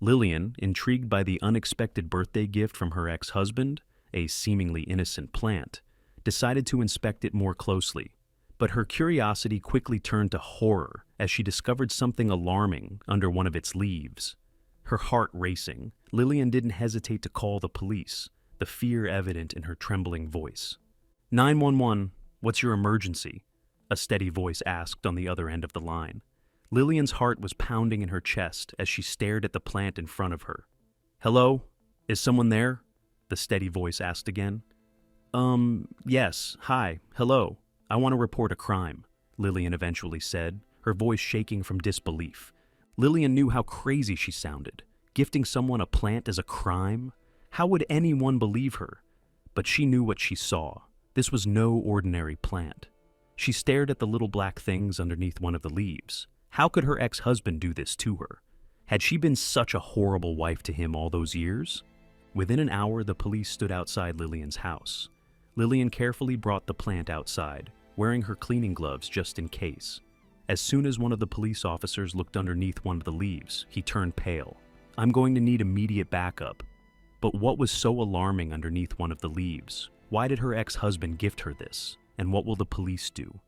Lillian, intrigued by the unexpected birthday gift from her ex-husband, a seemingly innocent plant, decided to inspect it more closely. But her curiosity quickly turned to horror as she discovered something alarming under one of its leaves. Her heart racing, Lillian didn't hesitate to call the police, the fear evident in her trembling voice. 911, what's your emergency? A steady voice asked on the other end of the line. Lillian's heart was pounding in her chest as she stared at the plant in front of her. Hello? Is someone there? The steady voice asked again. Yes, hi, hello. I want to report a crime, Lillian eventually said, her voice shaking from disbelief. Lillian knew how crazy she sounded. Gifting someone a plant as a crime? How would anyone believe her? But she knew what she saw. This was no ordinary plant. She stared at the little black things underneath one of the leaves. How could her ex-husband do this to her? Had she been such a horrible wife to him all those years? Within an hour, the police stood outside Lillian's house. Lillian carefully brought the plant outside, wearing her cleaning gloves just in case. As soon as one of the police officers looked underneath one of the leaves, he turned pale. I'm going to need immediate backup. But what was so alarming underneath one of the leaves? Why did her ex-husband gift her this? And what will the police do?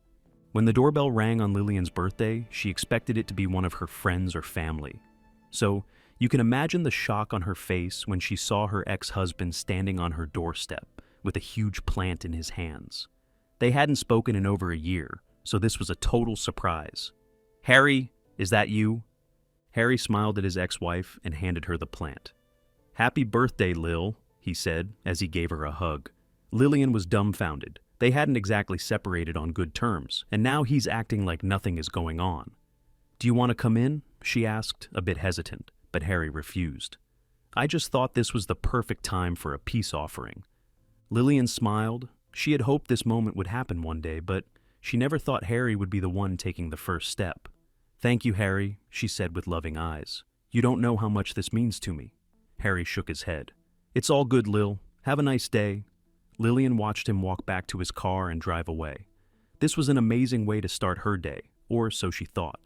When the doorbell rang on Lillian's birthday, she expected it to be one of her friends or family. So, you can imagine the shock on her face when she saw her ex-husband standing on her doorstep with a huge plant in his hands. They hadn't spoken in over a year, so this was a total surprise. Harry, is that you? Harry smiled at his ex-wife and handed her the plant. Happy birthday, Lil, he said as he gave her a hug. Lillian was dumbfounded. They hadn't exactly separated on good terms, and now he's acting like nothing is going on. Do you want to come in? She asked, a bit hesitant, but Harry refused. I just thought this was the perfect time for a peace offering. Lillian smiled. She had hoped this moment would happen one day, but she never thought Harry would be the one taking the first step. Thank you, Harry, she said with loving eyes. You don't know how much this means to me. Harry shook his head. It's all good, Lil. Have a nice day. Lillian watched him walk back to his car and drive away. This was an amazing way to start her day, or so she thought.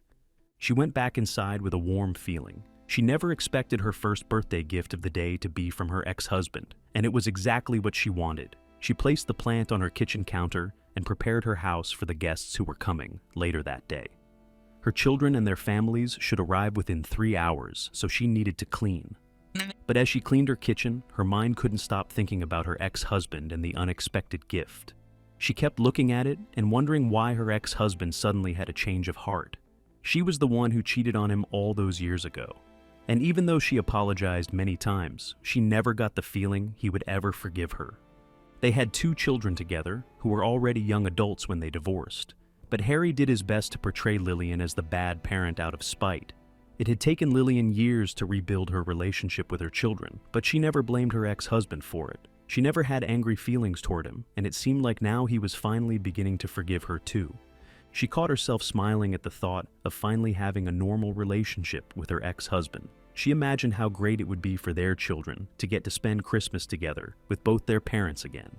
She went back inside with a warm feeling. She never expected her first birthday gift of the day to be from her ex-husband, and it was exactly what she wanted. She placed the plant on her kitchen counter and prepared her house for the guests who were coming later that day. Her children and their families should arrive within 3 hours, so she needed to clean. But as she cleaned her kitchen, her mind couldn't stop thinking about her ex-husband and the unexpected gift. She kept looking at it and wondering why her ex-husband suddenly had a change of heart. She was the one who cheated on him all those years ago. And even though she apologized many times, she never got the feeling he would ever forgive her. They had 2 children together, who were already young adults when they divorced. But Harry did his best to portray Lillian as the bad parent out of spite. It had taken Lillian years to rebuild her relationship with her children, but she never blamed her ex-husband for it. She never had angry feelings toward him, and it seemed like now he was finally beginning to forgive her too. She caught herself smiling at the thought of finally having a normal relationship with her ex-husband. She imagined how great it would be for their children to get to spend Christmas together with both their parents again.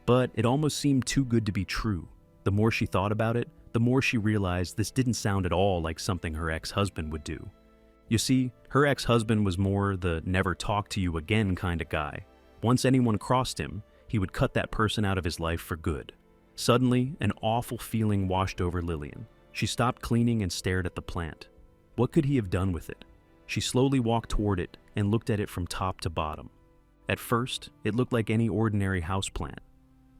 But it almost seemed too good to be true. The more she thought about it, the more she realized this didn't sound at all like something her ex-husband would do. You see, her ex-husband was more the never talk to you again kind of guy. Once anyone crossed him, he would cut that person out of his life for good. Suddenly, an awful feeling washed over Lillian. She stopped cleaning and stared at the plant. What could he have done with it? She slowly walked toward it and looked at it from top to bottom. At first, it looked like any ordinary houseplant.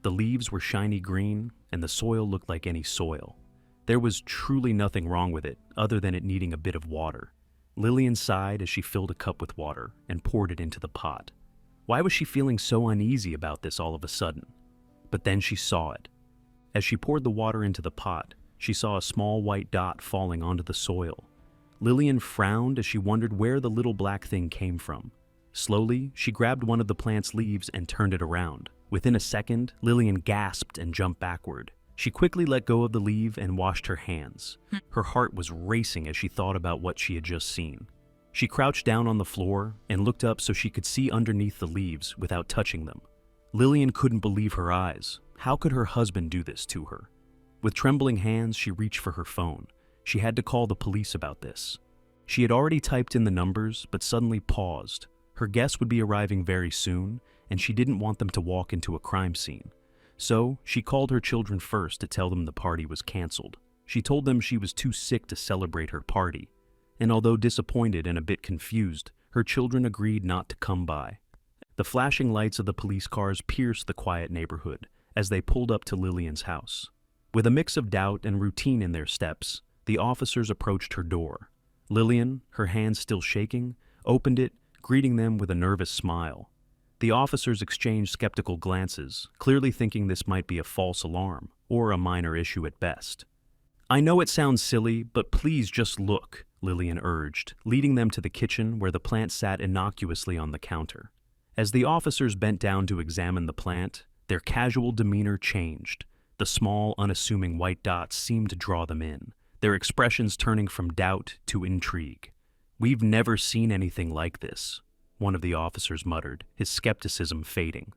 The leaves were shiny green, and the soil looked like any soil. There was truly nothing wrong with it, other than it needing a bit of water. Lillian sighed as she filled a cup with water and poured it into the pot. Why was she feeling so uneasy about this all of a sudden? But then she saw it. As she poured the water into the pot, she saw a small white dot falling onto the soil. Lillian frowned as she wondered where the little black thing came from. Slowly, she grabbed one of the plant's leaves and turned it around. Within a second, Lillian gasped and jumped backward. She quickly let go of the leaf and washed her hands. Her heart was racing as she thought about what she had just seen. She crouched down on the floor and looked up so she could see underneath the leaves without touching them. Lillian couldn't believe her eyes. How could her husband do this to her? With trembling hands, she reached for her phone. She had to call the police about this. She had already typed in the numbers, but suddenly paused. Her guests would be arriving very soon, and she didn't want them to walk into a crime scene. So, she called her children first to tell them the party was canceled. She told them she was too sick to celebrate her party, and although disappointed and a bit confused, her children agreed not to come by. The flashing lights of the police cars pierced the quiet neighborhood as they pulled up to Lillian's house. With a mix of doubt and routine in their steps, the officers approached her door. Lillian, her hands still shaking, opened it, greeting them with a nervous smile. The officers exchanged skeptical glances, clearly thinking this might be a false alarm, or a minor issue at best. "I know it sounds silly, but please just look," Lillian urged, leading them to the kitchen where the plant sat innocuously on the counter. As the officers bent down to examine the plant, their casual demeanor changed. The small, unassuming white dots seemed to draw them in, their expressions turning from doubt to intrigue. "We've never seen anything like this," one of the officers muttered, his skepticism fading.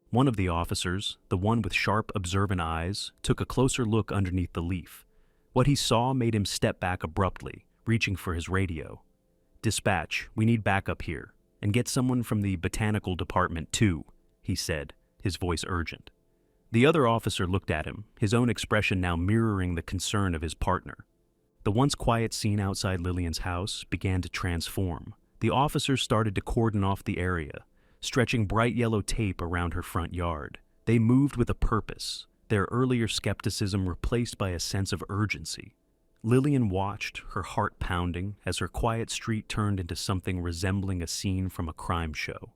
One of the officers, the one with sharp, observant eyes, took a closer look underneath the leaf. What he saw made him step back abruptly, reaching for his radio. "Dispatch, we need backup here, and get someone from the botanical department too," he said, his voice urgent. The other officer looked at him, his own expression now mirroring the concern of his partner. The once quiet scene outside Lillian's house began to transform. The officers started to cordon off the area, stretching bright yellow tape around her front yard. They moved with a purpose, their earlier skepticism replaced by a sense of urgency. Lillian watched, her heart pounding, as her quiet street turned into something resembling a scene from a crime show.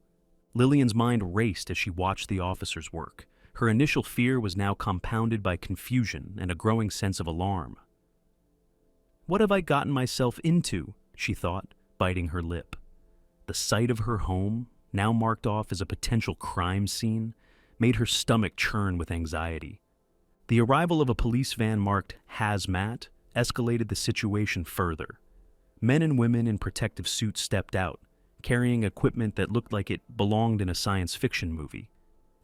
Lillian's mind raced as she watched the officers work. Her initial fear was now compounded by confusion and a growing sense of alarm. "What have I gotten myself into?" she thought, biting her lip. The sight of her home, now marked off as a potential crime scene, made her stomach churn with anxiety. The arrival of a police van marked Hazmat escalated the situation further. Men and women in protective suits stepped out, carrying equipment that looked like it belonged in a science fiction movie.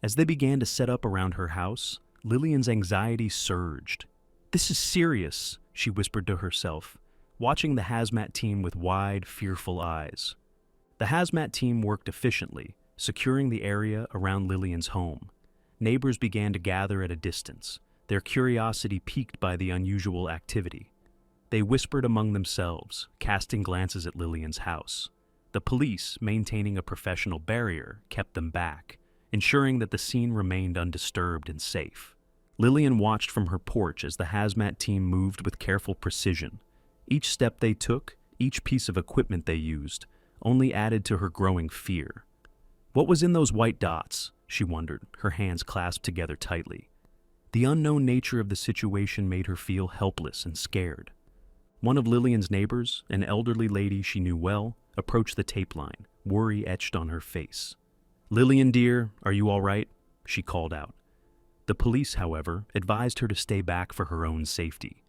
As they began to set up around her house, Lillian's anxiety surged. "This is serious," she whispered to herself, watching the hazmat team with wide, fearful eyes. The hazmat team worked efficiently, securing the area around Lillian's home. Neighbors began to gather at a distance, their curiosity piqued by the unusual activity. They whispered among themselves, casting glances at Lillian's house. The police, maintaining a professional barrier, kept them back, ensuring that the scene remained undisturbed and safe. Lillian watched from her porch as the hazmat team moved with careful precision. Each step they took, each piece of equipment they used, only added to her growing fear. What was in those white dots? She wondered, her hands clasped together tightly. The unknown nature of the situation made her feel helpless and scared. One of Lillian's neighbors, an elderly lady she knew well, approached the tape line, worry etched on her face. "Lillian, dear, are you all right?" she called out. The police, however, advised her to stay back for her own safety.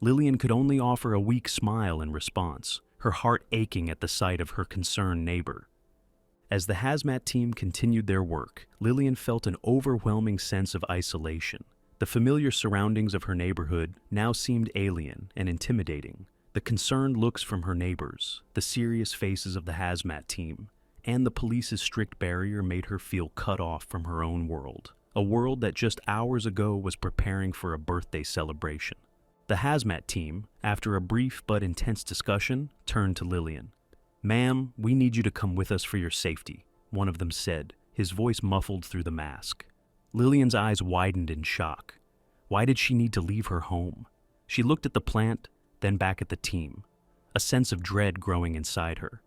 Lillian could only offer a weak smile in response, her heart aching at the sight of her concerned neighbor. As the hazmat team continued their work, Lillian felt an overwhelming sense of isolation. The familiar surroundings of her neighborhood now seemed alien and intimidating. The concerned looks from her neighbors, the serious faces of the hazmat team, and the police's strict barrier made her feel cut off from her own world, a world that just hours ago was preparing for a birthday celebration. The hazmat team, after a brief but intense discussion, turned to Lillian. "Ma'am, we need you to come with us for your safety," one of them said, his voice muffled through the mask. Lillian's eyes widened in shock. Why did she need to leave her home? She looked at the plant, then back at the team, a sense of dread growing inside her.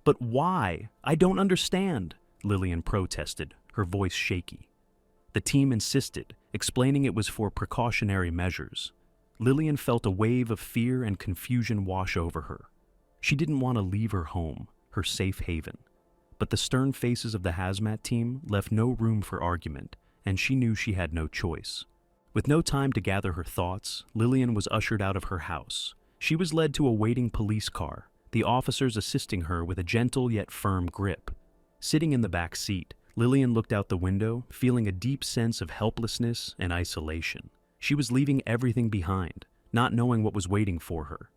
"But why? I don't understand," Lillian protested, her voice shaky. The team insisted, explaining it was for precautionary measures. Lillian felt a wave of fear and confusion wash over her. She didn't want to leave her home, her safe haven. But the stern faces of the hazmat team left no room for argument, and she knew she had no choice. With no time to gather her thoughts, Lillian was ushered out of her house. She was led to a waiting police car, the officers assisting her with a gentle yet firm grip. Sitting in the back seat, Lillian looked out the window, feeling a deep sense of helplessness and isolation. She was leaving everything behind, not knowing what was waiting for her.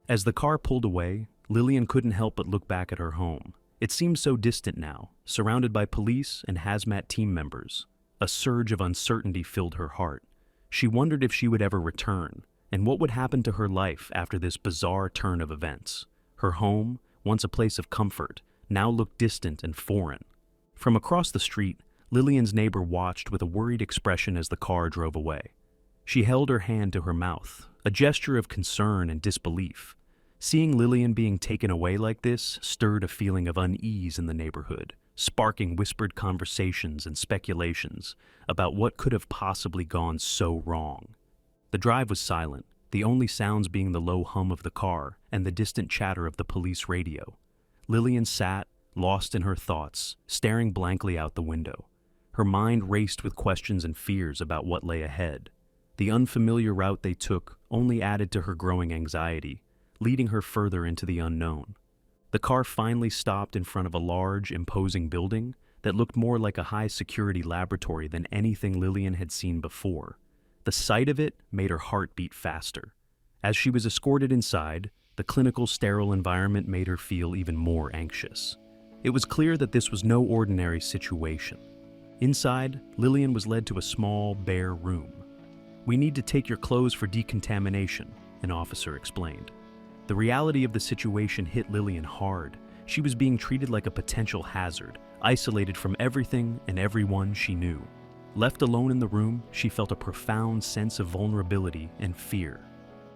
As the car pulled away, Lillian couldn't help but look back at her home. It seemed so distant now, surrounded by police and Hazmat team members. A surge of uncertainty filled her heart. She wondered if she would ever return, and what would happen to her life after this bizarre turn of events. Her home, once a place of comfort, now looked distant and foreign. From across the street, Lillian's neighbor watched with a worried expression as the car drove away. She held her hand to her mouth, a gesture of concern and disbelief. Seeing Lillian being taken away like this stirred a feeling of unease in the neighborhood, sparking whispered conversations and speculations about what could have possibly gone so wrong. The drive was silent, the only sounds being the low hum of the car and the distant chatter of the police radio. Lillian sat, lost in her thoughts, staring blankly out the window. Her mind raced with questions and fears about what lay ahead. The unfamiliar route they took only added to her growing anxiety, leading her further into the unknown. The car finally stopped in front of a large, imposing building that looked more like a high-security laboratory than anything Lillian had seen before. The sight of it made her heart beat faster. As she was escorted inside, the clinical, sterile environment made her feel even more anxious. It was clear that this was no ordinary situation. Inside, Lillian was led to a small, bare room. "We need to take your clothes for decontamination," an officer explained. The reality of the situation hit Lillian hard. She was being treated like a potential hazard, isolated from everything and everyone she knew. Left alone in the room, she felt a profound sense of vulnerability and fear.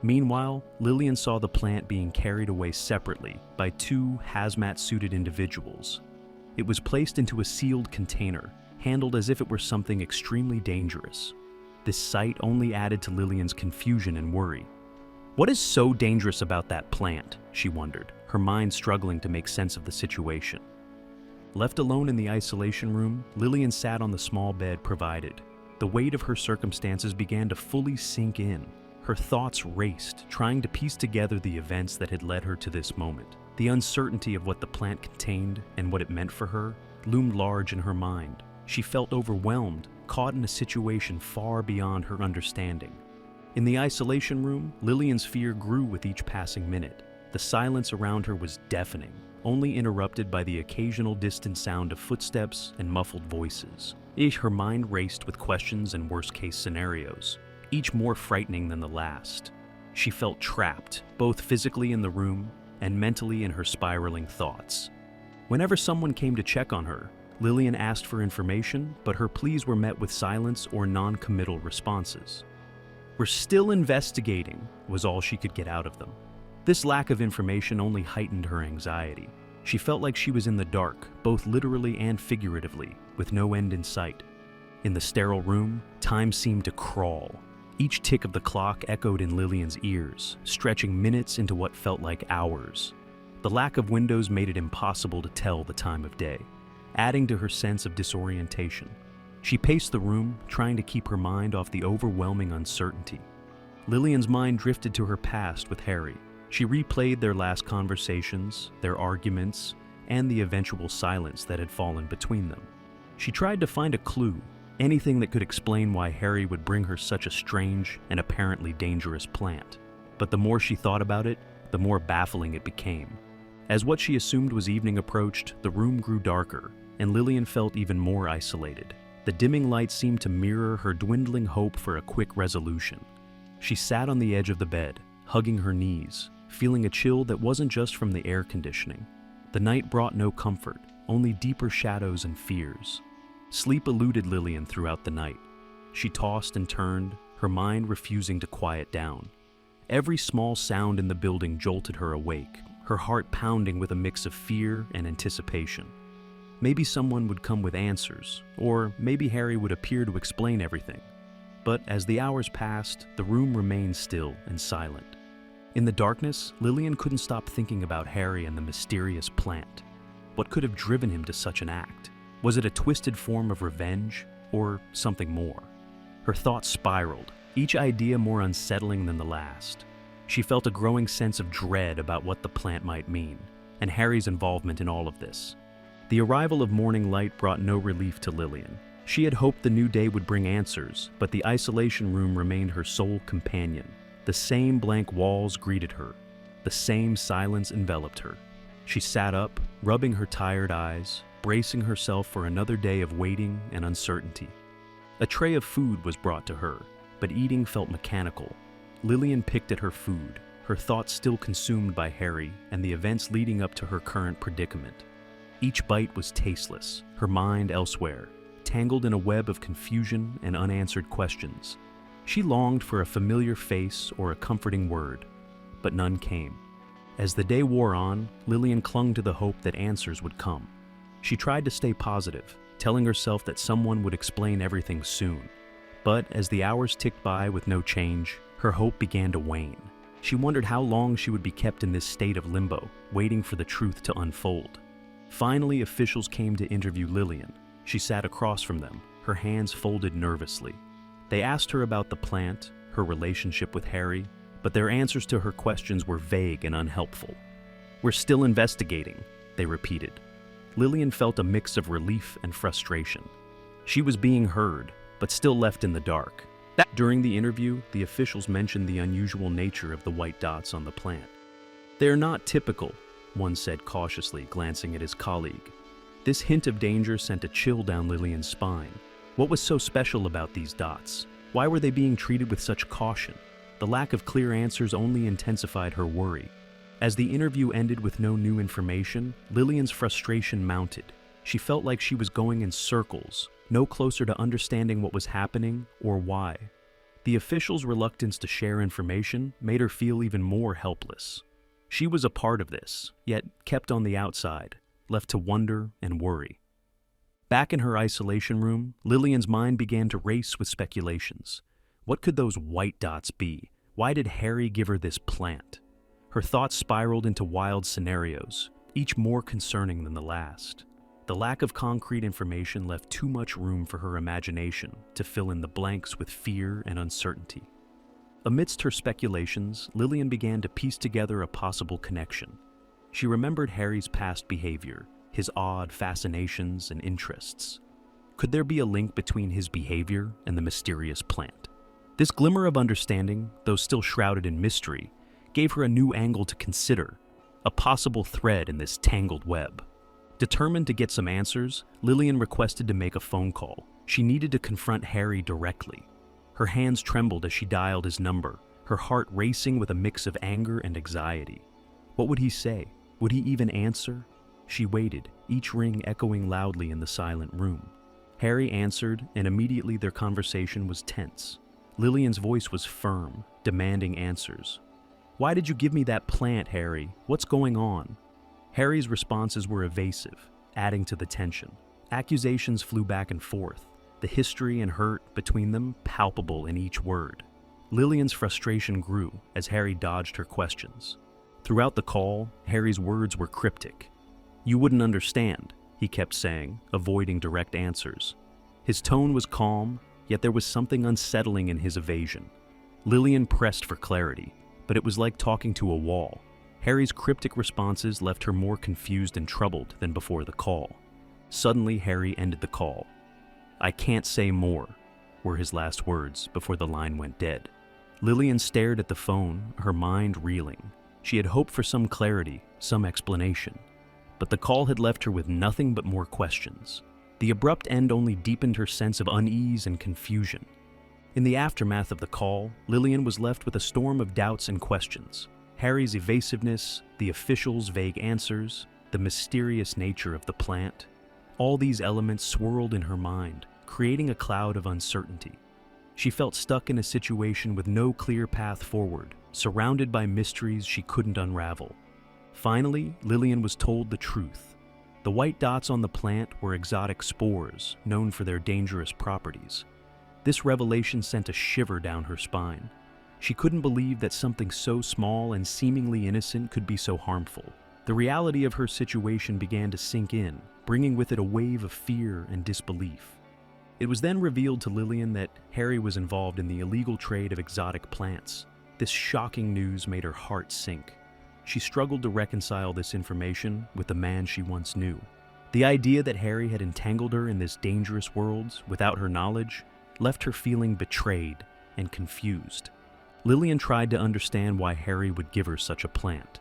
Meanwhile, Lillian saw the plant being carried away separately by two hazmat-suited individuals. It was placed into a sealed container, handled as if it were something extremely dangerous. This sight only added to Lillian's confusion and worry. What is so dangerous about that plant? She wondered, her mind struggling to make sense of the situation. Left alone in the isolation room, Lillian sat on the small bed provided. The weight of her circumstances began to fully sink in. Her thoughts raced, trying to piece together the events that had led her to this moment. The uncertainty of what the plant contained and what it meant for her loomed large in her mind. She felt overwhelmed, caught in a situation far beyond her understanding. In the isolation room, Lillian's fear grew with each passing minute. The silence around her was deafening, only interrupted by the occasional distant sound of footsteps and muffled voices. Her mind raced with questions and worst-case scenarios, each more frightening than the last. She felt trapped, both physically in the room and mentally in her spiraling thoughts. Whenever someone came to check on her, Lillian asked for information, but her pleas were met with silence or non-committal responses. "We're still investigating," was all she could get out of them. This lack of information only heightened her anxiety. She felt like she was in the dark, both literally and figuratively, with no end in sight. In the sterile room, time seemed to crawl. Each tick of the clock echoed in Lillian's ears, stretching minutes into what felt like hours. The lack of windows made it impossible to tell the time of day, adding to her sense of disorientation. She paced the room, trying to keep her mind off the overwhelming uncertainty. Lillian's mind drifted to her past with Harry. She replayed their last conversations, their arguments, and the eventual silence that had fallen between them. She tried to find a clue, anything that could explain why Harry would bring her such a strange and apparently dangerous plant. But the more she thought about it, the more baffling it became. As what she assumed was evening approached, the room grew darker, and Lillian felt even more isolated. The dimming light seemed to mirror her dwindling hope for a quick resolution. She sat on the edge of the bed, hugging her knees, feeling a chill that wasn't just from the air conditioning. The night brought no comfort, only deeper shadows and fears. Sleep eluded Lillian throughout the night. She tossed and turned, her mind refusing to quiet down. Every small sound in the building jolted her awake, her heart pounding with a mix of fear and anticipation. Maybe someone would come with answers, or maybe Harry would appear to explain everything. But as the hours passed, the room remained still and silent. In the darkness, Lillian couldn't stop thinking about Harry and the mysterious plant. What could have driven him to such an act? Was it a twisted form of revenge, or something more? Her thoughts spiraled, each idea more unsettling than the last. She felt a growing sense of dread about what the plant might mean, and Harry's involvement in all of this. The arrival of morning light brought no relief to Lillian. She had hoped the new day would bring answers, but the isolation room remained her sole companion. The same blank walls greeted her. The same silence enveloped her. She sat up, rubbing her tired eyes, bracing herself for another day of waiting and uncertainty. A tray of food was brought to her, but eating felt mechanical. Lillian picked at her food, her thoughts still consumed by Harry and the events leading up to her current predicament. Each bite was tasteless, her mind elsewhere, tangled in a web of confusion and unanswered questions. She longed for a familiar face or a comforting word, but none came. As the day wore on, Lillian clung to the hope that answers would come. She tried to stay positive, telling herself that someone would explain everything soon. But as the hours ticked by with no change, her hope began to wane. She wondered how long she would be kept in this state of limbo, waiting for the truth to unfold. Finally, officials came to interview Lillian. She sat across from them, her hands folded nervously. They asked her about the plant, her relationship with Harry, but their answers to her questions were vague and unhelpful. "We're still investigating," they repeated. Lillian felt a mix of relief and frustration. She was being heard, but still left in the dark. During the interview, the officials mentioned the unusual nature of the white dots on the plant. "They're not typical," one said cautiously, glancing at his colleague. This hint of danger sent a chill down Lillian's spine. What was so special about these dots? Why were they being treated with such caution? The lack of clear answers only intensified her worry. As the interview ended with no new information, Lillian's frustration mounted. She felt like she was going in circles, no closer to understanding what was happening or why. The officials' reluctance to share information made her feel even more helpless. She was a part of this, yet kept on the outside, left to wonder and worry. Back in her isolation room, Lillian's mind began to race with speculations. What could those white dots be? Why did Harry give her this plant? Her thoughts spiraled into wild scenarios, each more concerning than the last. The lack of concrete information left too much room for her imagination to fill in the blanks with fear and uncertainty. Amidst her speculations, Lillian began to piece together a possible connection. She remembered Harry's past behavior, his odd fascinations and interests. Could there be a link between his behavior and the mysterious plant? This glimmer of understanding, though still shrouded in mystery, gave her a new angle to consider, a possible thread in this tangled web. Determined to get some answers, Lillian requested to make a phone call. She needed to confront Harry directly. Her hands trembled as she dialed his number, her heart racing with a mix of anger and anxiety. What would he say? Would he even answer? She waited, each ring echoing loudly in the silent room. Harry answered, and immediately their conversation was tense. Lillian's voice was firm, demanding answers. "Why did you give me that plant, Harry? What's going on?" Harry's responses were evasive, adding to the tension. Accusations flew back and forth, the history and hurt between them palpable in each word. Lillian's frustration grew as Harry dodged her questions. Throughout the call, Harry's words were cryptic. "You wouldn't understand," he kept saying, avoiding direct answers. His tone was calm, yet there was something unsettling in his evasion. Lillian pressed for clarity, but it was like talking to a wall. Harry's cryptic responses left her more confused and troubled than before the call. Suddenly, Harry ended the call. "I can't say more," were his last words before the line went dead. Lillian stared at the phone, her mind reeling. She had hoped for some clarity, some explanation. But the call had left her with nothing but more questions. The abrupt end only deepened her sense of unease and confusion. In the aftermath of the call, Lillian was left with a storm of doubts and questions. Harry's evasiveness, the officials' vague answers, the mysterious nature of the plant. All these elements swirled in her mind, creating a cloud of uncertainty. She felt stuck in a situation with no clear path forward, surrounded by mysteries she couldn't unravel. Finally, Lillian was told the truth. The white dots on the plant were exotic spores, known for their dangerous properties. This revelation sent a shiver down her spine. She couldn't believe that something so small and seemingly innocent could be so harmful. The reality of her situation began to sink in, bringing with it a wave of fear and disbelief. It was then revealed to Lillian that Harry was involved in the illegal trade of exotic plants. This shocking news made her heart sink. She struggled to reconcile this information with the man she once knew. The idea that Harry had entangled her in this dangerous world without her knowledge left her feeling betrayed and confused. Lillian tried to understand why Harry would give her such a plant.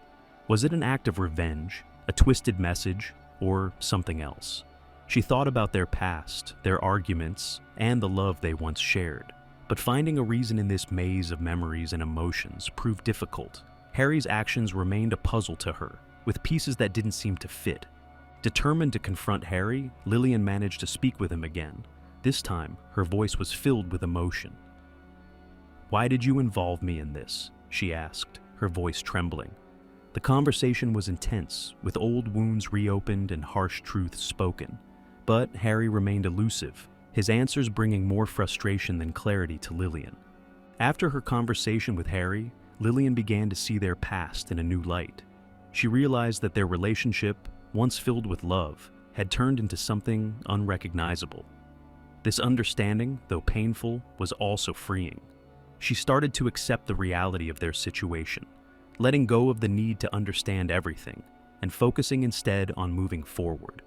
Was it an act of revenge, a twisted message, or something else? She thought about their past, their arguments, and the love they once shared. But finding a reason in this maze of memories and emotions proved difficult. Harry's actions remained a puzzle to her, with pieces that didn't seem to fit. Determined to confront Harry, Lillian managed to speak with him again. This time, her voice was filled with emotion. "Why did you involve me in this?" she asked, her voice trembling. The conversation was intense, with old wounds reopened and harsh truths spoken. But Harry remained elusive, his answers bringing more frustration than clarity to Lillian. After her conversation with Harry, Lillian began to see their past in a new light. She realized that their relationship, once filled with love, had turned into something unrecognizable. This understanding, though painful, was also freeing. She started to accept the reality of their situation, letting go of the need to understand everything, and focusing instead on moving forward.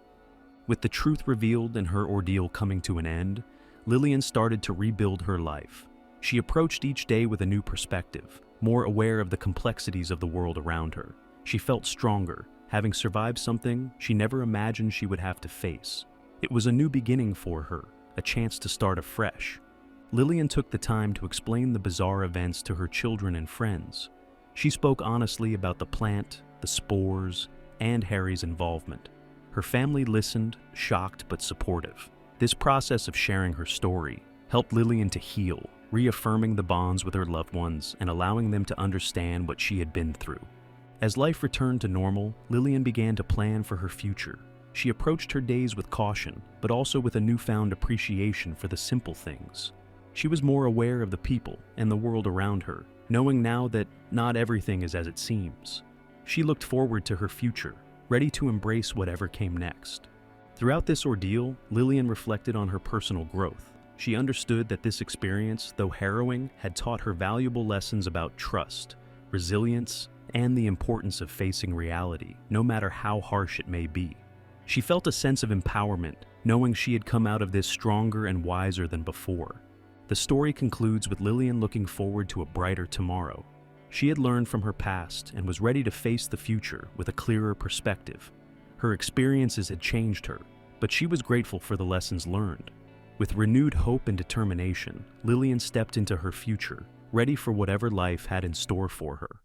With the truth revealed and her ordeal coming to an end, Lillian started to rebuild her life. She approached each day with a new perspective, more aware of the complexities of the world around her. She felt stronger, having survived something she never imagined she would have to face. It was a new beginning for her, a chance to start afresh. Lillian took the time to explain the bizarre events to her children and friends. She spoke honestly about the plant, the spores, and Harry's involvement. Her family listened, shocked but supportive. This process of sharing her story helped Lillian to heal, reaffirming the bonds with her loved ones and allowing them to understand what she had been through. As life returned to normal, Lillian began to plan for her future. She approached her days with caution, but also with a newfound appreciation for the simple things. She was more aware of the people and the world around her, knowing now that not everything is as it seems. She looked forward to her future, ready to embrace whatever came next. Throughout this ordeal, Lillian reflected on her personal growth. She understood that this experience, though harrowing, had taught her valuable lessons about trust, resilience, and the importance of facing reality, no matter how harsh it may be. She felt a sense of empowerment, knowing she had come out of this stronger and wiser than before. The story concludes with Lillian looking forward to a brighter tomorrow. She had learned from her past and was ready to face the future with a clearer perspective. Her experiences had changed her, but she was grateful for the lessons learned. With renewed hope and determination, Lillian stepped into her future, ready for whatever life had in store for her.